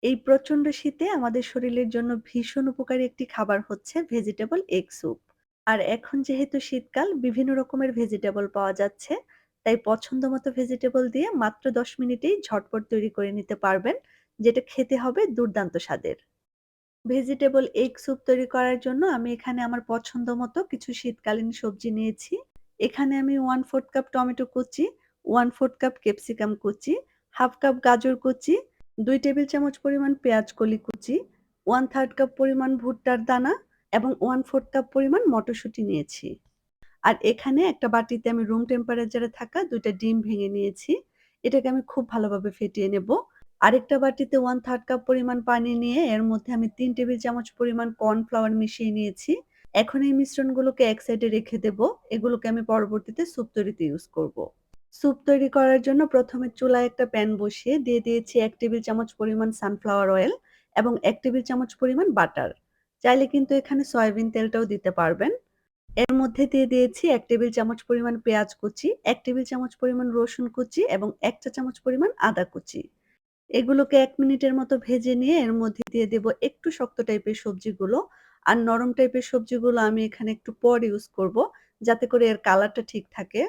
এই প্রচন্ড শীতে আমাদের শরীরের জন্য ভীষণ উপকারী একটি খাবার হচ্ছে ভেজিটেবল এগ স্যুপ। আর এখন যেহেতু শীতকাল বিভিন্ন রকমের ভেজিটেবল পাওয়া যাচ্ছে, তাই পছন্দমতো ভেজিটেবল দিয়ে মাত্র ১০ মিনিটেই ঝটপট তৈরি করে নিতে পারবেন, যেটা খেতে হবে দুর্দান্ত স্বাদের। ভেজিটেবল এগ স্যুপ তৈরি করার জন্য আমি এখানে আমার পছন্দমতো কিছু শীতকালীন সবজি নিয়েছি। এখানে আমি 1/4 কাপ টমেটো কুচি, 1/4 কাপ ক্যাপসিকাম কুচি, 1/2 কাপ গাজর কুচি, ২ টেবিল চামচ পরিমাণ পেঁয়াজ কলি কুচি, 1/3 কাপ পরিমাণ ভুট্টার দানা এবং 1/4 কাপ পরিমাণ মটরশুঁটি নিয়েছি। আর এখানে একটা বাটিতে আমি রুম টেম্পারেচারে থাকা ২ টা ডিম ভেঙে নিয়েছি। এটাকে আমি খুব ভালোভাবে ফেটিয়ে নেব। আরেকটা বাটিতে 1/3 কাপ পরিমাণ পানি নিয়ে এর মধ্যে আমি ৩ টেবিল চামচ পরিমাণ কর্নফ্লাওয়ার মিশিয়ে নিয়েছি। এখন এই মিশ্রণগুলোকে এক সাইডে রেখে দেব। এগুলোকে আমি পরবর্তীতে স্যুপ তৈরিতে ইউজ করব। স্যুপ তৈরি করার জন্য প্রথমে চুলায় একটা প্যান বসিয়ে দিয়ে দিয়েছি ১ টেবিল চামচ পরিমাণ সানফ্লাওয়ার অয়েল এবং ১ টেবিল চামচ পরিমাণ বাটার। চাইলে কিন্তু এখানে সয়াবিন তেলটাও দিতে পারবেন। এর মধ্যে দিয়ে দিয়েছি ১ টেবিল চামচ পরিমাণ পেঁয়াজ কুচি, ১ টেবিল চামচ পরিমাণ রসুন কুচি এবং ১ চা চামচ পরিমাণ আদা কুচি। এগুলোকে ১ মিনিটের মতো ভেজে নিয়ে এর মধ্যে দিয়ে দেব একটু শক্ত টাইপের সবজিগুলো। আর নরম টাইপের সবজিগুলো আমি এখানে একটু পর ইউজ করব, যাতে করে এর কালারটা ঠিক থাকে।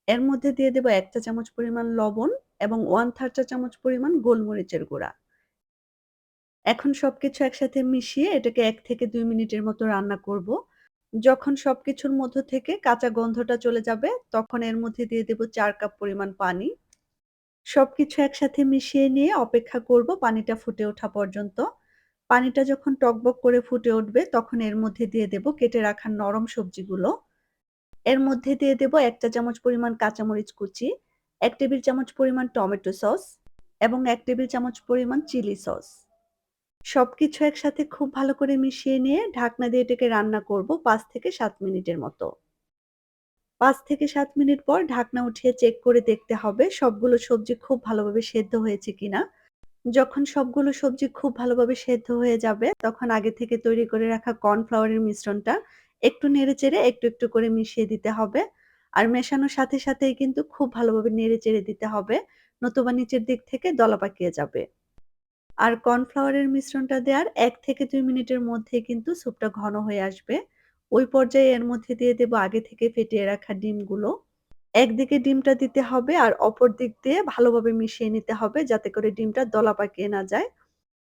এর মধ্যে দিয়ে দেব ১ চা চামচ পরিমাণ লবণ এবং 1/3 চা চামচ পরিমাণ গোলমরিচের গুঁড়া। এখন সবকিছু একসাথে মিশিয়ে এটাকে ১ থেকে ২ মিনিটের মতো রান্না করব। যখন সবকিছুর মধ্য থেকে কাঁচা গন্ধটা চলে যাবে, তখন এর মধ্যে দিয়ে দেব ৪ কাপ পরিমাণ পানি। সবকিছু একসাথে মিশিয়ে নিয়ে অপেক্ষা করব পানিটা ফুটে ওঠা পর্যন্ত। পানিটা যখন টগবগ করে ফুটে উঠবে, তখন এর মধ্যে দিয়ে দেব কেটে রাখা নরম সবজিগুলো। এর মধ্যে দিয়ে দেব ১ চা চামচ পরিমাণ কাঁচামরিচ কুচি, ১ টেবিল চামচ পরিমাণ টমেটো সস এবং ১ টেবিল চামচ পরিমাণ চিলি সস। সবকিছু একসাথে খুব ভালো করে মিশিয়ে নিয়ে ঢাকনা দিয়ে এটাকে রান্না করব ৫ থেকে ৭ মিনিটের মতো। ৫ থেকে ৭ মিনিট পর ঢাকনা উঠিয়ে চেক করে দেখতে হবে সবগুলো সবজি খুব ভালোভাবে সেদ্ধ হয়েছে কিনা। যখন সবগুলো সবজি খুব ভালোভাবে সেদ্ধ হয়ে যাবে, তখন আগে থেকে তৈরি করে রাখা কর্নফ্লাওয়ারের মিশ্রণটা একটু নেড়েচেড়ে একটু, একটু করে মিশিয়ে দিতে হবে। আর মেশানোর সাথে, সাথেই কিন্তু খুব ভালোভাবে নেড়েচেড়ে দিতে হবে। নতুবা নিচের দিক থেকে দলা পাকিয়ে যাবে। আর কর্নফ্লাওয়ারের মিশ্রণটা দেওয়ার ১ থেকে ২ মিনিটের মধ্যেই কিন্তু স্যুপটা ঘন হয়ে আসবে। ওই পর্যায়ে এর মধ্যে দিয়ে দেব আগে থেকে ফেটিয়ে রাখা ডিমগুলো। একদিকে ডিমটা দিতে হবে আর অপর দিক দিয়ে ভালোভাবে মিশিয়ে নিতে হবে, যাতে করে ডিমটা দলা পাকিয়ে না যায়।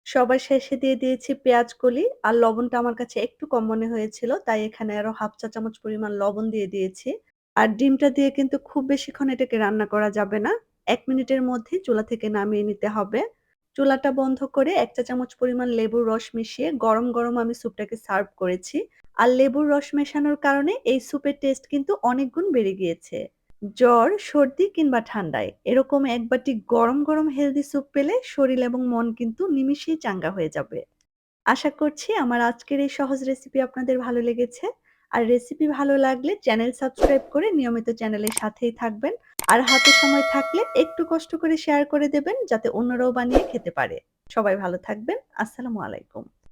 সবার শেষে দিয়ে দিয়েছি পেঁয়াজ কলি। আর লবণটা আমার কাছে একটু কম মনে হয়েছিল, তাই এখানে আরো 1/2 চা চামচ পরিমাণ লবণ দিয়ে দিয়েছি। আর ডিমটা দিয়ে কিন্তু খুব বেশিক্ষণ এটাকে রান্না করা যাবে না। ১ মিনিটের মধ্যেই চুলা থেকে নামিয়ে নিতে হবে। চুলাটা বন্ধ করে ১ চা চামচ পরিমাণ লেবুর রস মিশিয়ে গরম, গরম আমি স্যুপটাকে সার্ভ করেছি। আর লেবুর রস মেশানোর কারণে এই স্যুপের টেস্ট কিন্তু অনেক গুণ বেড়ে গিয়েছে। জ্বর, সর্দি কিংবা ঠান্ডায় এরকম এক বাটি গরম, গরম হেলথি স্যুপ পেলে শরীর এবং মন কিন্তু নিমিষেই চাঙ্গা হয়ে যাবে। আশা করছি আমার আজকের এই সহজ রেসিপি আপনাদের ভালো লেগেছে। আর রেসিপি ভালো লাগলে চ্যানেল সাবস্ক্রাইব করে নিয়মিত চ্যানেলের সাথেই থাকবেন। আর হাতে সময় থাকলে একটু কষ্ট করে শেয়ার করে দেবেন, যাতে অন্যরাও বানিয়ে খেতে পারে। সবাই ভালো থাকবেন। আসসালামু আলাইকুম।